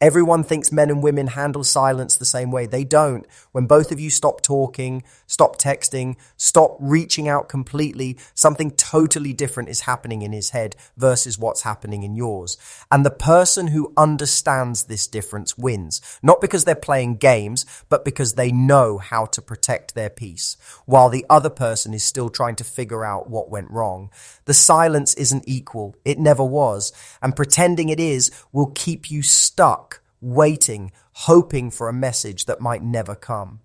Everyone thinks men and women handle silence the same way. They don't. When both of you stop talking, stop texting, stop reaching out completely, something totally different is happening in his head versus what's happening in yours. And the person who understands this difference wins, not because they're playing games, but because they know how to protect their peace, while the other person is still trying to figure out what went wrong. The silence isn't equal. It never was. And pretending it is will keep you stuck, waiting, hoping for a message that might never come.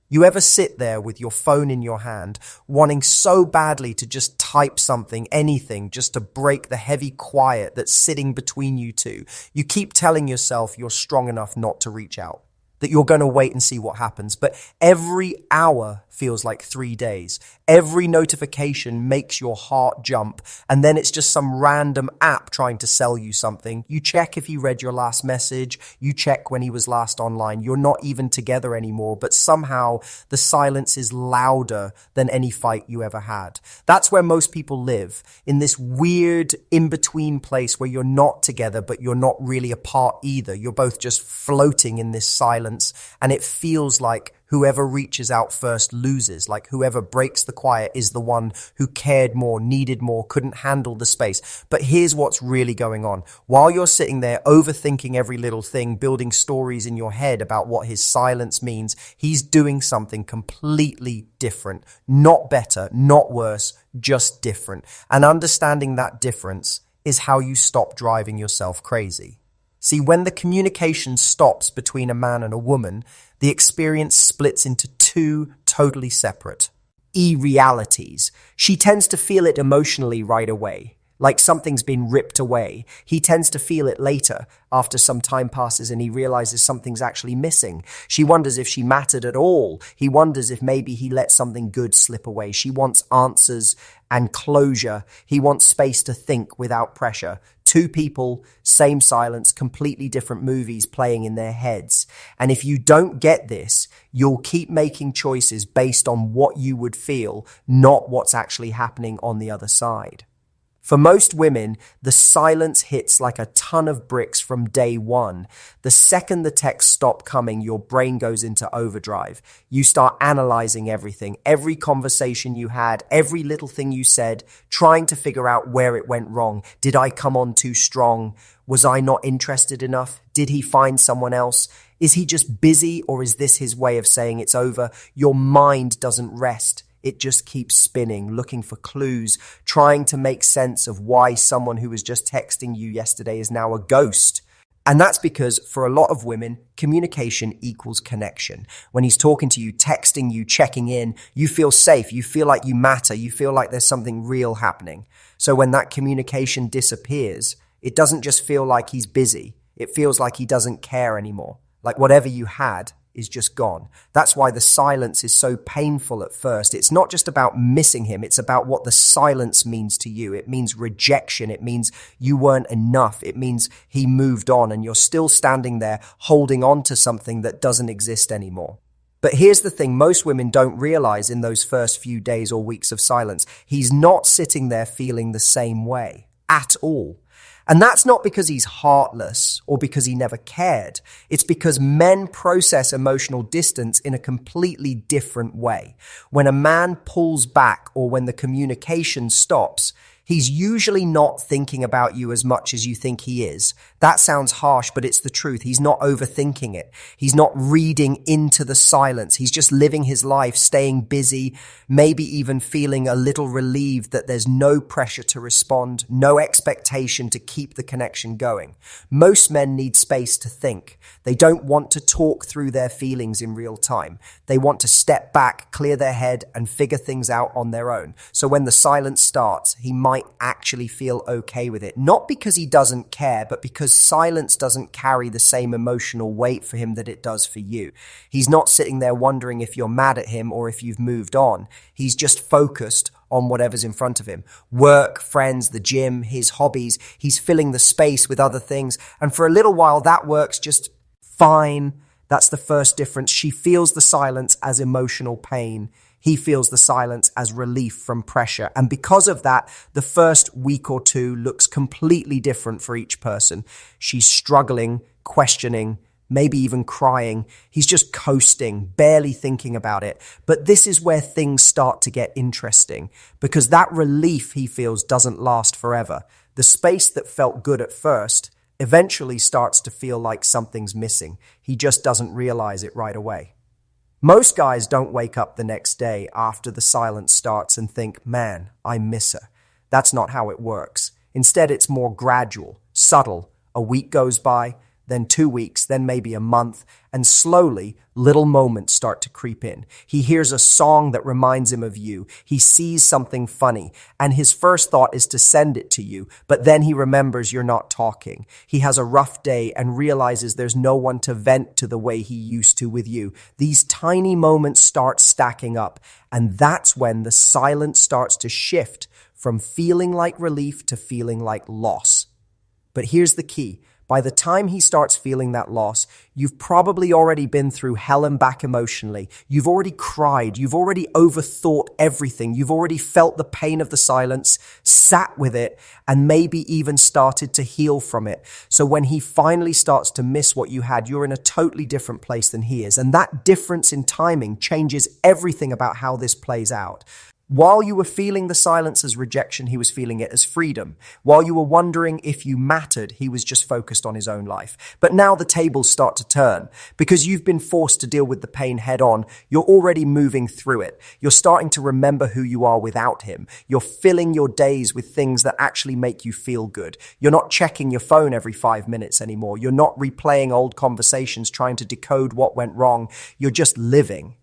You ever sit there with your phone in your hand, wanting so badly to just type something, anything, just to break the heavy quiet that's sitting between you two? You keep telling yourself you're strong enough not to reach out, that you're going to wait and see what happens. But every hour feels like 3 days. Every notification makes your heart jump. And then it's just some random app trying to sell you something. You check if he read your last message. You check when he was last online. You're not even together anymore, but somehow the silence is louder than any fight you ever had. That's where most people live, in this weird in-between place where you're not together, but you're not really apart either. You're both just floating in this silence, and it feels like whoever reaches out first loses, like whoever breaks the quiet is the one who cared more, needed more, couldn't handle the space. But here's what's really going on. While you're sitting there overthinking every little thing, building stories in your head about what his silence means, he's doing something completely different. Not better, not worse, just different. And understanding that difference is how you stop driving yourself crazy. See, when the communication stops between a man and a woman, the experience splits into two totally separate realities. She tends to feel it emotionally right away, like something's been ripped away. He tends to feel it later, after some time passes and he realizes something's actually missing. She wonders if she mattered at all. He wonders if maybe he let something good slip away. She wants answers and closure. He wants space to think without pressure. Two people, same silence, completely different movies playing in their heads. And if you don't get this, you'll keep making choices based on what you would feel, not what's actually happening on the other side. For most women, the silence hits like a ton of bricks from day one. The second the texts stop coming, your brain goes into overdrive. You start analyzing everything, every conversation you had, every little thing you said, trying to figure out where it went wrong. Did I come on too strong? Was I not interested enough? Did he find someone else? Is he just busy, or is this his way of saying it's over? Your mind doesn't rest. It just keeps spinning, looking for clues, trying to make sense of why someone who was just texting you yesterday is now a ghost. And that's because for a lot of women, communication equals connection. When he's talking to you, texting you, checking in, you feel safe, you feel like you matter, you feel like there's something real happening. So when that communication disappears, it doesn't just feel like he's busy. It feels like he doesn't care anymore. Like whatever you had is just gone. That's why the silence is so painful at first. It's not just about missing him. It's about what the silence means to you. It means rejection. It means you weren't enough. It means he moved on and you're still standing there holding on to something that doesn't exist anymore. But here's the thing most women don't realize in those first few days or weeks of silence. He's not sitting there feeling the same way at all. And that's not because he's heartless or because he never cared. It's because men process emotional distance in a completely different way. When a man pulls back or when the communication stops, he's usually not thinking about you as much as you think he is. That sounds harsh, but it's the truth. He's not overthinking it. He's not reading into the silence. He's just living his life, staying busy, maybe even feeling a little relieved that there's no pressure to respond, no expectation to keep the connection going. Most men need space to think. They don't want to talk through their feelings in real time. They want to step back, clear their head, and figure things out on their own. So when the silence starts, he might actually feel okay with it. Not because he doesn't care, but because silence doesn't carry the same emotional weight for him that it does for you. He's not sitting there wondering if you're mad at him or if you've moved on. He's just focused on whatever's in front of him. Work, friends, the gym, his hobbies. He's filling the space with other things. And for a little while, that works just fine. That's the first difference. She feels the silence as emotional pain. He feels the silence as relief from pressure. And because of that, the first week or two looks completely different for each person. She's struggling, questioning, maybe even crying. He's just coasting, barely thinking about it. But this is where things start to get interesting, because that relief he feels doesn't last forever. The space that felt good at first eventually starts to feel like something's missing. He just doesn't realize it right away. Most guys don't wake up the next day after the silence starts and think, man, I miss her. That's not how it works. Instead, it's more gradual, subtle. A week goes by, then 2 weeks, then maybe a month, and slowly little moments start to creep in. He hears a song that reminds him of you. He sees something funny, and his first thought is to send it to you, but then he remembers you're not talking. He has a rough day and realizes there's no one to vent to the way he used to with you. These tiny moments start stacking up, and that's when the silence starts to shift from feeling like relief to feeling like loss. But here's the key. By the time he starts feeling that loss, you've probably already been through hell and back emotionally. You've already cried. You've already overthought everything. You've already felt the pain of the silence, sat with it, and maybe even started to heal from it. So when he finally starts to miss what you had, you're in a totally different place than he is. And that difference in timing changes everything about how this plays out. While you were feeling the silence as rejection, he was feeling it as freedom. While you were wondering if you mattered, he was just focused on his own life. But now the tables start to turn. Because you've been forced to deal with the pain head on, you're already moving through it. You're starting to remember who you are without him. You're filling your days with things that actually make you feel good. You're not checking your phone every 5 minutes anymore. You're not replaying old conversations trying to decode what went wrong. You're just living.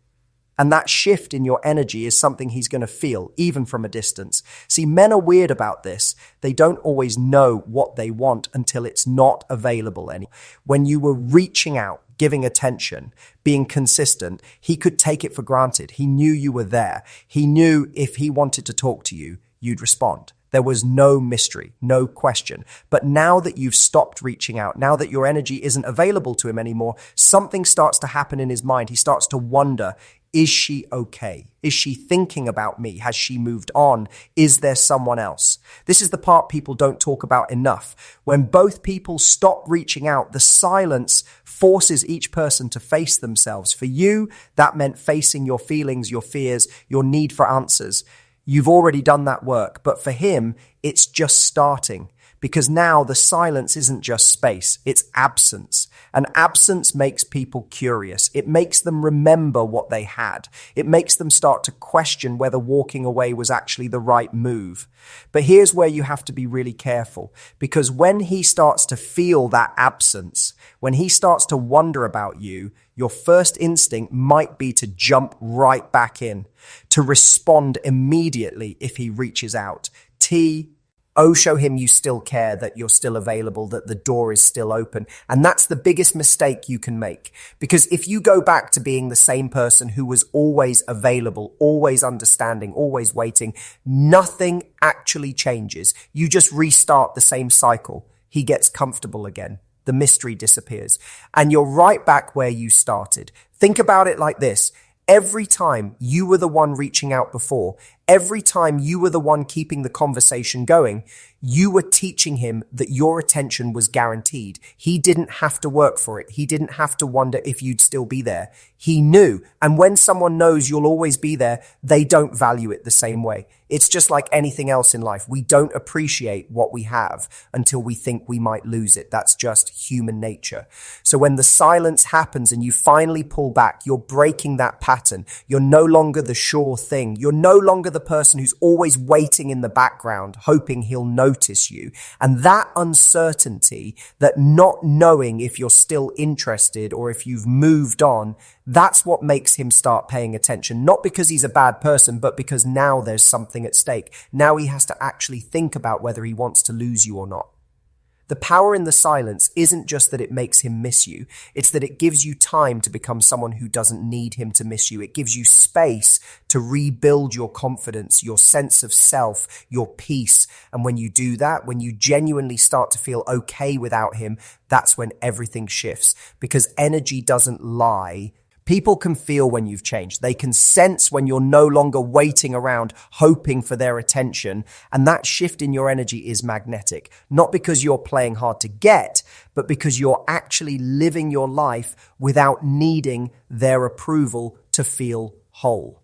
And that shift in your energy is something he's going to feel, even from a distance. See, men are weird about this. They don't always know what they want until it's not available anymore. When you were reaching out, giving attention, being consistent, he could take it for granted. He knew you were there. He knew if he wanted to talk to you, you'd respond. There was no mystery, no question. But now that you've stopped reaching out, now that your energy isn't available to him anymore, something starts to happen in his mind. He starts to wonder, is she okay? Is she thinking about me? Has she moved on? Is there someone else? This is the part people don't talk about enough. When both people stop reaching out, the silence forces each person to face themselves. For you, that meant facing your feelings, your fears, your need for answers. You've already done that work, but for him, it's just starting. Because now the silence isn't just space, it's absence. And absence makes people curious. It makes them remember what they had. It makes them start to question whether walking away was actually the right move. But here's where you have to be really careful. Because when he starts to feel that absence, when he starts to wonder about you, your first instinct might be to jump right back in, to respond immediately if he reaches out. Show him you still care, that you're still available, that the door is still open. And that's the biggest mistake you can make. Because if you go back to being the same person who was always available, always understanding, always waiting, nothing actually changes. You just restart the same cycle. He gets comfortable again. The mystery disappears. And you're right back where you started. Think about it like this. Every time you were the one reaching out before, every time you were the one keeping the conversation going, you were teaching him that your attention was guaranteed. He didn't have to work for it. He didn't have to wonder if you'd still be there. He knew. And when someone knows you'll always be there, they don't value it the same way. It's just like anything else in life. We don't appreciate what we have until we think we might lose it. That's just human nature. So when the silence happens and you finally pull back, you're breaking that pattern. You're no longer the sure thing. You're no longer the person who's always waiting in the background, hoping he'll notice you. And that uncertainty, that not knowing if you're still interested or if you've moved on, that's what makes him start paying attention. Not because he's a bad person, but because now there's something at stake. Now he has to actually think about whether he wants to lose you or not. The power in the silence isn't just that it makes him miss you. It's that it gives you time to become someone who doesn't need him to miss you. It gives you space to rebuild your confidence, your sense of self, your peace. And when you do that, when you genuinely start to feel okay without him, that's when everything shifts. Because energy doesn't lie, People can feel when you've changed. They can sense when you're no longer waiting around hoping for their attention. And that shift in your energy is magnetic, not because you're playing hard to get, but because you're actually living your life without needing their approval to feel whole.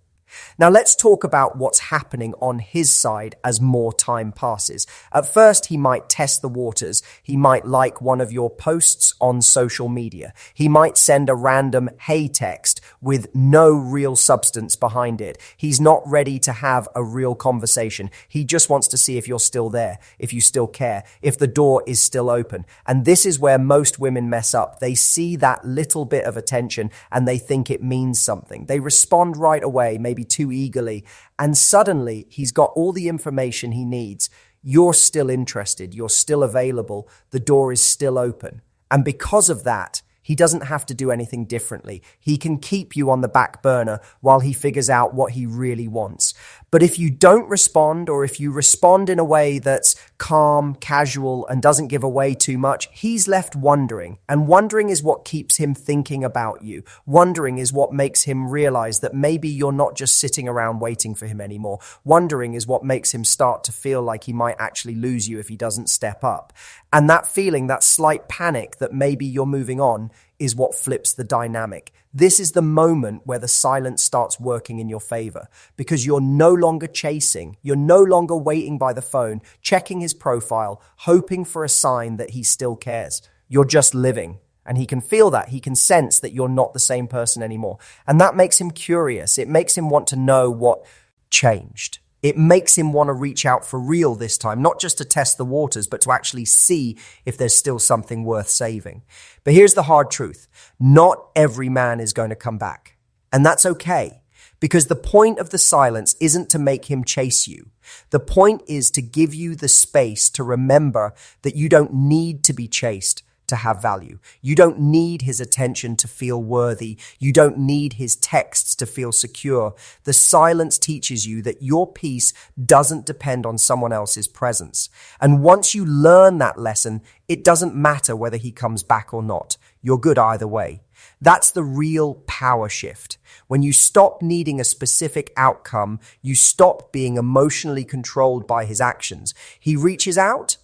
Now let's talk about what's happening on his side as more time passes. At first, he might test the waters. He might like one of your posts on social media. He might send a random hey text with no real substance behind it. He's not ready to have a real conversation. He just wants to see if you're still there, if you still care, if the door is still open. And this is where most women mess up. They see that little bit of attention and they think it means something. They respond right away, maybe too eagerly, and suddenly he's got all the information he needs. You're still interested, you're still available, the door is still open. And because of that, he doesn't have to do anything differently. He can keep you on the back burner while he figures out what he really wants. But if you don't respond, or if you respond in a way that's calm, casual, and doesn't give away too much, he's left wondering. And wondering is what keeps him thinking about you. Wondering is what makes him realize that maybe you're not just sitting around waiting for him anymore. Wondering is what makes him start to feel like he might actually lose you if he doesn't step up. And that feeling, that slight panic that maybe you're moving on, is what flips the dynamic. This is the moment where the silence starts working in your favor, because you're no longer chasing, you're no longer waiting by the phone, checking his profile, hoping for a sign that he still cares. You're just living. And he can feel that. He can sense that you're not the same person anymore. And that makes him curious. It makes him want to know what changed. It makes him want to reach out for real this time, not just to test the waters, but to actually see if there's still something worth saving. But here's the hard truth. Not every man is going to come back. And that's okay, because the point of the silence isn't to make him chase you. The point is to give you the space to remember that you don't need to be chased to have value. You don't need his attention to feel worthy. You don't need his texts to feel secure. The silence teaches you that your peace doesn't depend on someone else's presence. And once you learn that lesson, it doesn't matter whether he comes back or not. You're good either way. That's the real power shift. When you stop needing a specific outcome, you stop being emotionally controlled by his actions. He reaches out.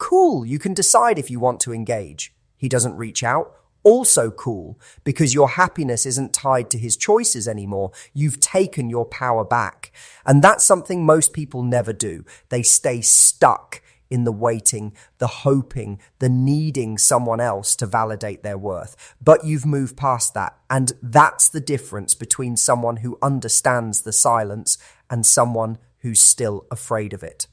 Cool, you can decide if you want to engage. He doesn't reach out. Also cool, because your happiness isn't tied to his choices anymore. You've taken your power back. And that's something most people never do. They stay stuck in the waiting, the hoping, the needing someone else to validate their worth. But you've moved past that. And that's the difference between someone who understands the silence and someone who's still afraid of it.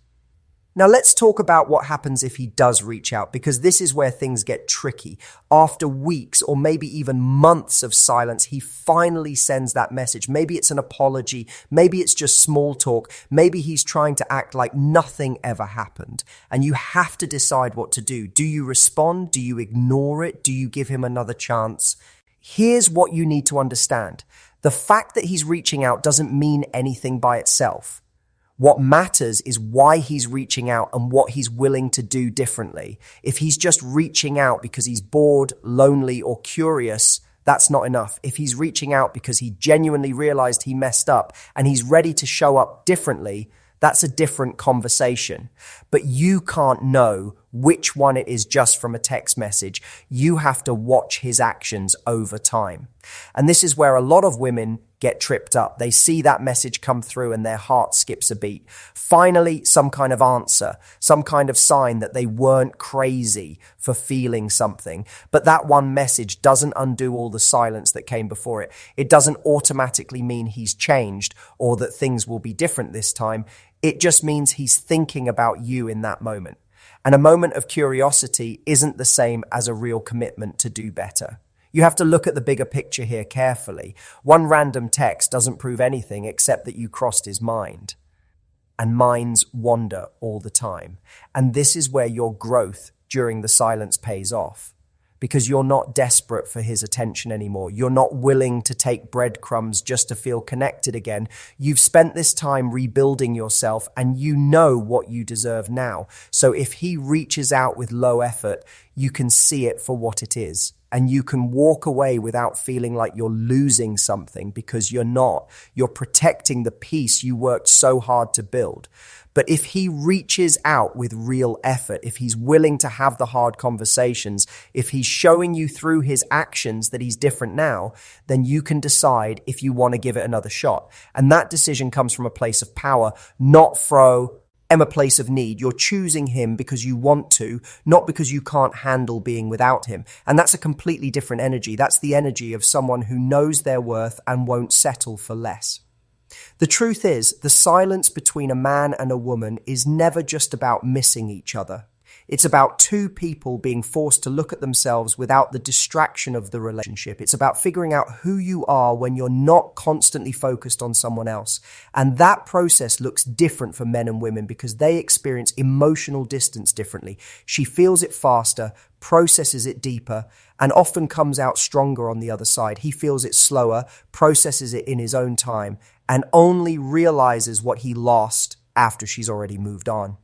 Now let's talk about what happens if he does reach out, because this is where things get tricky. After weeks or maybe even months of silence, he finally sends that message. Maybe it's an apology. Maybe it's just small talk. Maybe he's trying to act like nothing ever happened. And you have to decide what to do. Do you respond? Do you ignore it? Do you give him another chance? Here's what you need to understand. The fact that he's reaching out doesn't mean anything by itself. What matters is why he's reaching out and what he's willing to do differently. If he's just reaching out because he's bored, lonely, or curious, that's not enough. If he's reaching out because he genuinely realized he messed up and he's ready to show up differently, that's a different conversation. But you can't know which one it is just from a text message. You have to watch his actions over time. And this is where a lot of women get tripped up. They see that message come through and their heart skips a beat. Finally, some kind of answer, some kind of sign that they weren't crazy for feeling something. But that one message doesn't undo all the silence that came before it. It doesn't automatically mean he's changed or that things will be different this time. It just means he's thinking about you in that moment. And a moment of curiosity isn't the same as a real commitment to do better. You have to look at the bigger picture here carefully. One random text doesn't prove anything except that you crossed his mind. And minds wander all the time. And this is where your growth during the silence pays off. Because you're not desperate for his attention anymore. You're not willing to take breadcrumbs just to feel connected again. You've spent this time rebuilding yourself and you know what you deserve now. So if he reaches out with low effort, you can see it for what it is. and you can walk away without feeling like you're losing something, because you're not. You're protecting the peace you worked so hard to build. But if he reaches out with real effort, if he's willing to have the hard conversations, if he's showing you through his actions that he's different now, then you can decide if you want to give it another shot. And that decision comes from a place of power, not from a place of need. You're choosing him because you want to, not because you can't handle being without him. And that's a completely different energy. That's the energy of someone who knows their worth and won't settle for less. The truth is, the silence between a man and a woman is never just about missing each other. It's about two people being forced to look at themselves without the distraction of the relationship. It's about figuring out who you are when you're not constantly focused on someone else. And that process looks different for men and women because they experience emotional distance differently. She feels it faster, processes it deeper, and often comes out stronger on the other side. He feels it slower, processes it in his own time, and only realizes what he lost after she's already moved on.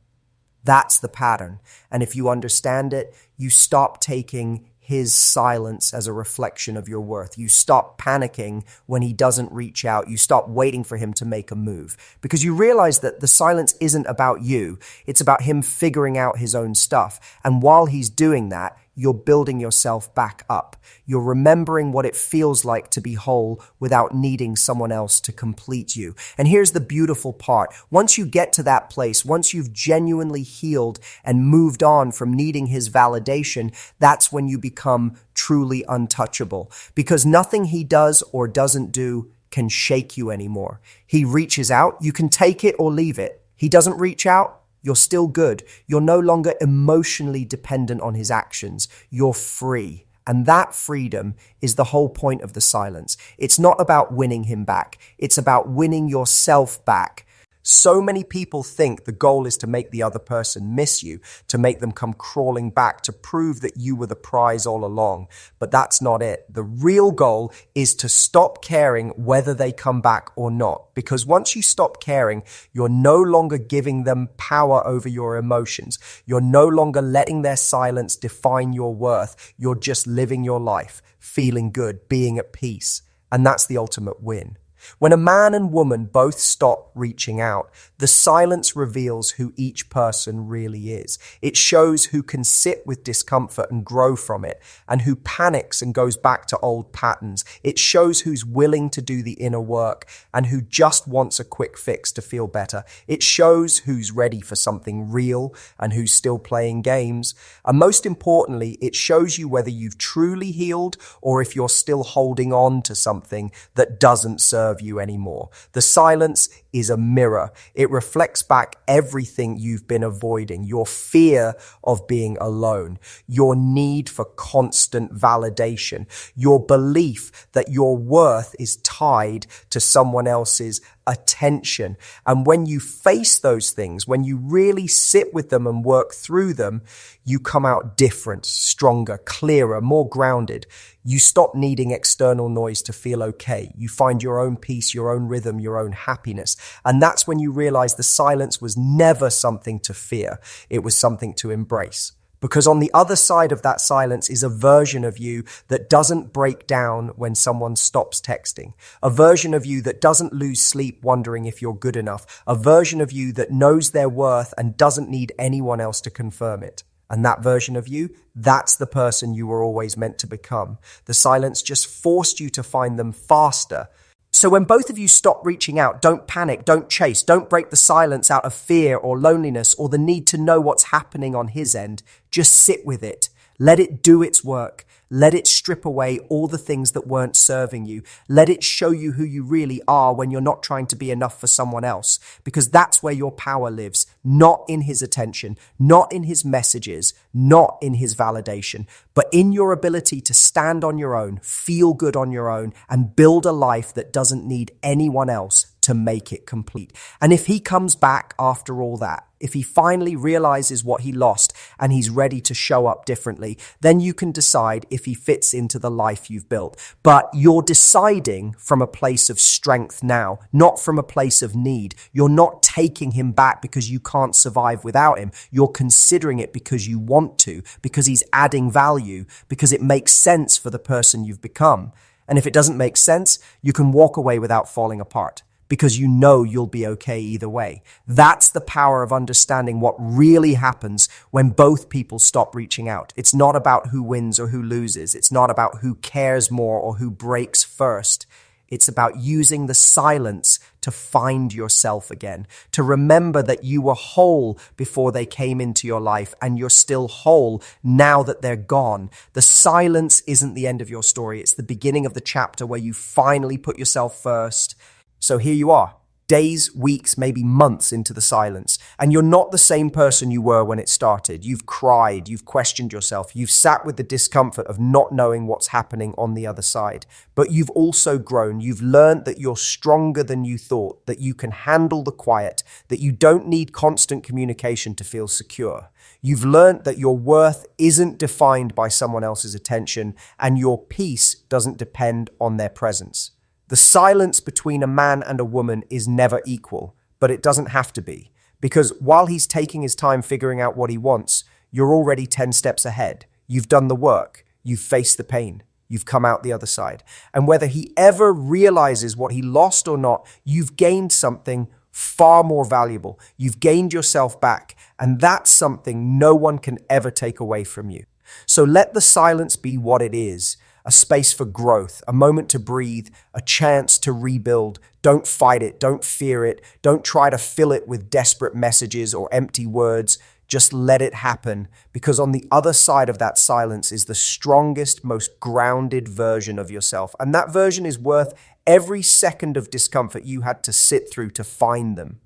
That's the pattern. And if you understand it, you stop taking his silence as a reflection of your worth. You stop panicking when he doesn't reach out. You stop waiting for him to make a move, because you realize that the silence isn't about you. It's about him figuring out his own stuff. And while he's doing that, you're building yourself back up. You're remembering what it feels like to be whole without needing someone else to complete you. And here's the beautiful part. Once you get to that place, once you've genuinely healed and moved on from needing his validation, that's when you become truly untouchable, because nothing he does or doesn't do can shake you anymore. He reaches out, you can take it or leave it. He doesn't reach out, you're still good. You're no longer emotionally dependent on his actions. You're free. And that freedom is the whole point of the silence. It's not about winning him back. It's about winning yourself back. So many people think the goal is to make the other person miss you, to make them come crawling back, to prove that you were the prize all along. But that's not it. The real goal is to stop caring whether they come back or not. Because once you stop caring, you're no longer giving them power over your emotions. You're no longer letting their silence define your worth. You're just living your life, feeling good, being at peace. And that's the ultimate win. When a man and woman both stop reaching out, the silence reveals who each person really is. It shows who can sit with discomfort and grow from it, and who panics and goes back to old patterns. It shows who's willing to do the inner work and who just wants a quick fix to feel better. It shows who's ready for something real and who's still playing games. And most importantly, it shows you whether you've truly healed or if you're still holding on to something that doesn't serve you anymore. The silence is a mirror. It reflects back everything you've been avoiding, your fear of being alone, your need for constant validation, your belief that your worth is tied to someone else's attention. And when you face those things, when you really sit with them and work through them, you come out different, stronger, clearer, more grounded. You stop needing external noise to feel okay. You find your own peace, your own rhythm, your own happiness. And that's when you realize the silence was never something to fear. It was something to embrace. Because on the other side of that silence is a version of you that doesn't break down when someone stops texting. A version of you that doesn't lose sleep wondering if you're good enough. A version of you that knows their worth and doesn't need anyone else to confirm it. And that version of you, that's the person you were always meant to become. The silence just forced you to find them faster. So when both of you stop reaching out, don't panic, don't chase, don't break the silence out of fear or loneliness or the need to know what's happening on his end. Just sit with it. Let it do its work. Let it strip away all the things that weren't serving you. Let it show you who you really are when you're not trying to be enough for someone else, because that's where your power lives, not in his attention, not in his messages, not in his validation, but in your ability to stand on your own, feel good on your own, and build a life that doesn't need anyone else. to make it complete. And if he comes back after all that, if he finally realizes what he lost and he's ready to show up differently, then you can decide if he fits into the life you've built. But you're deciding from a place of strength now, not from a place of need. You're not taking him back because you can't survive without him. You're considering it because you want to, because he's adding value, because it makes sense for the person you've become. And if it doesn't make sense, you can walk away without falling apart, because you know you'll be okay either way. That's the power of understanding what really happens when both people stop reaching out. It's not about who wins or who loses. It's not about who cares more or who breaks first. It's about using the silence to find yourself again, to remember that you were whole before they came into your life and you're still whole now that they're gone. The silence isn't the end of your story. It's the beginning of the chapter where you finally put yourself first. So here you are, days, weeks, maybe months into the silence, and you're not the same person you were when it started. You've cried, you've questioned yourself, you've sat with the discomfort of not knowing what's happening on the other side. But you've also grown. You've learned that you're stronger than you thought, that you can handle the quiet, that you don't need constant communication to feel secure. You've learned that your worth isn't defined by someone else's attention, and your peace doesn't depend on their presence. The silence between a man and a woman is never equal, but it doesn't have to be, because while he's taking his time figuring out what he wants, you're already 10 steps ahead. You've done the work. You've faced the pain. You've come out the other side. And whether he ever realizes what he lost or not, you've gained something far more valuable. You've gained yourself back, and that's something no one can ever take away from you. So let the silence be what it is. A space for growth, a moment to breathe, a chance to rebuild. Don't fight it. Don't fear it. Don't try to fill it with desperate messages or empty words. Just let it happen, because on the other side of that silence is the strongest, most grounded version of yourself. And that version is worth every second of discomfort you had to sit through to find them.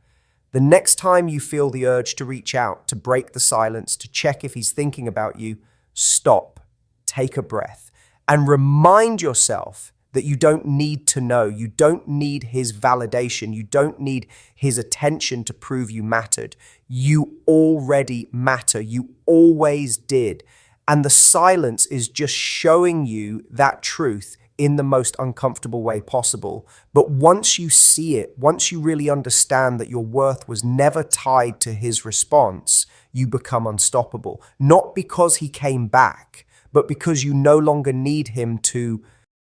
The next time you feel the urge to reach out, to break the silence, to check if he's thinking about you, stop, take a breath. And remind yourself that you don't need to know. You don't need his validation. You don't need his attention to prove you mattered. You already matter. You always did. And the silence is just showing you that truth in the most uncomfortable way possible. But once you see it, once you really understand that your worth was never tied to his response, you become unstoppable. Not because he came back, but because you no longer need him to